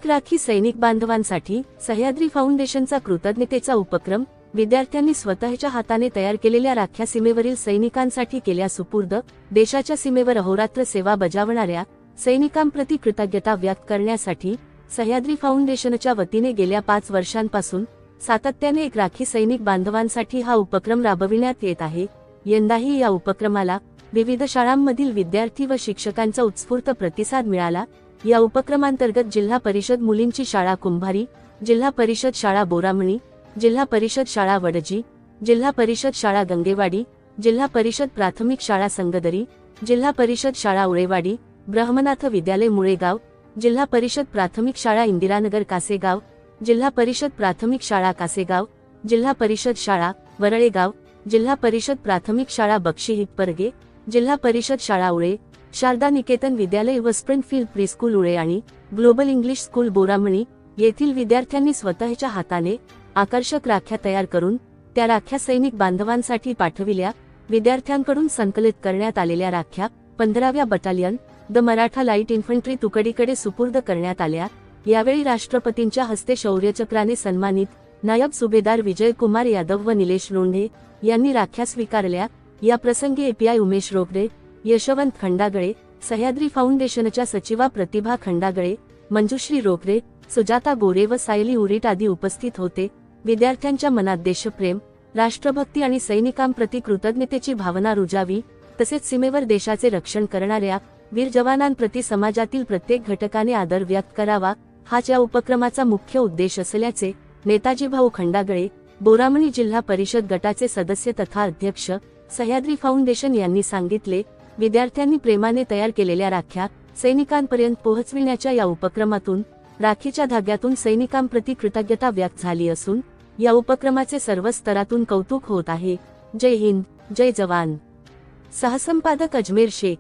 एक राखी सैनिक बांधवांसाठी सह्याद्री फाउंडेशनचा कृतज्ञतेचा उपक्रम। विद्यार्थ्यांनी स्वतःच्या हाताने तयार केलेल्या राख्या सीमेवरील सैनिकांसाठी केल्या सुपूर्द। देशाच्या सीमेवर अहोरात्र सेवा बजावणाऱ्या सैनिकांप्रती कृतज्ञता व्यक्त करण्यासाठी सह्याद्री फाउंडेशनच्या वतीने गेल्या 5 वर्षांपासून सातत्याने एक राखी सैनिक बांधवांसाठी हा उपक्रम राबविण्यात येत आहे। यंदाही या उपक्रमाला विविध शाळांमधील विद्यार्थी व शिक्षकांचा उत्स्फूर्त प्रतिसाद मिळाला। या उपक्रमांतर्गत जिल्हा परिषद मुलींची शाळा कुंभारी, जिल्हा परिषद शाळा बोरामणी, जिल्हा परिषद शाळा वडजी, जिल्हा परिषद शाळा गंगेवाडी, जिल्हा परिषद प्राथमिक शाळा संगदरी, जिल्हा परिषद शाळा उळेवाडी, ब्रह्मनाथ विद्यालय मुळेगाव, जिल्हा परिषद प्राथमिक शाळा इंदिरानगर कासेगाव, जिल्हा परिषद प्राथमिक शाळा कासेगाव, जिल्हा परिषद शाळा वरळेगाव, जिल्हा परिषद प्राथमिक शाळा बक्षी हिप्परगे, जिल्हा परिषद शाळा उळे, शारदा निकेतन विद्यालय व स्प्रिंगफील्ड प्रीस्कूल उळे आणि ग्लोबल इंग्लिश स्कूल बोरामणी येथील विद्यार्थ्यांनी स्वतःच्या हाताने आकर्षक राख्या तयार करून त्या राख्या सैनिक बांधवांसाठी पाठविल्या। विद्यार्थ्यांकडून संकलित करण्यात आलेल्या राख्या 15व्या battalion the Maratha light infantry तुकडीकडे सुपूर्द करण्यात आल्या। यावेळी राष्ट्रपतींच्या हस्ते शौर्यचक्राने सन्मानित नायब सुभेदार विजय कुमार यादव व निलेश लोंढे यांनी राख्या स्वीकारल्या। या प्रसंगी एपीआय उमेश रोकडे, यशवंत खंडागळे, सह्याद्री फाउंडेशनच्या सचिवा प्रतिभा खंडागळे, मंजुश्री रोकडे, सुजाता गोरे व सायली उरीट आदी उपस्थित होते। विद्यार्थ्यांच्या मनात देशप्रेम, राष्ट्रभक्ती आणि सैनिकांप्रती कृतज्ञतेची भावना रुजावी, तसेच सीमेवर देशाचे रक्षण करणाऱ्या वीर जवानांप्रती समाजातील प्रत्येक घटकाने आदर व्यक्त करावा, हाच या उपक्रमाचा मुख्य उद्देश असल्याचे नेताजी भाऊ खंडागळे, बोरामणी जिल्हा परिषद गटाचे सदस्य तथा अध्यक्ष, सह्याद्री फाउंडेशन यांनी सांगितले। विद्यार्थ्यांनी प्रेमाने तयार केलेल्या राख्या सैनिकांपर्यंत पोहोचविण्याच्या या उपक्रमातून राखीच्या धाग्यातून सैनिकांप्रती कृतज्ञता व्यक्त झाली असून या उपक्रमाचे सर्व स्तरातून कौतुक होत आहे। जय हिंद, जय जवान। सहसंपादक अजमेर शेख।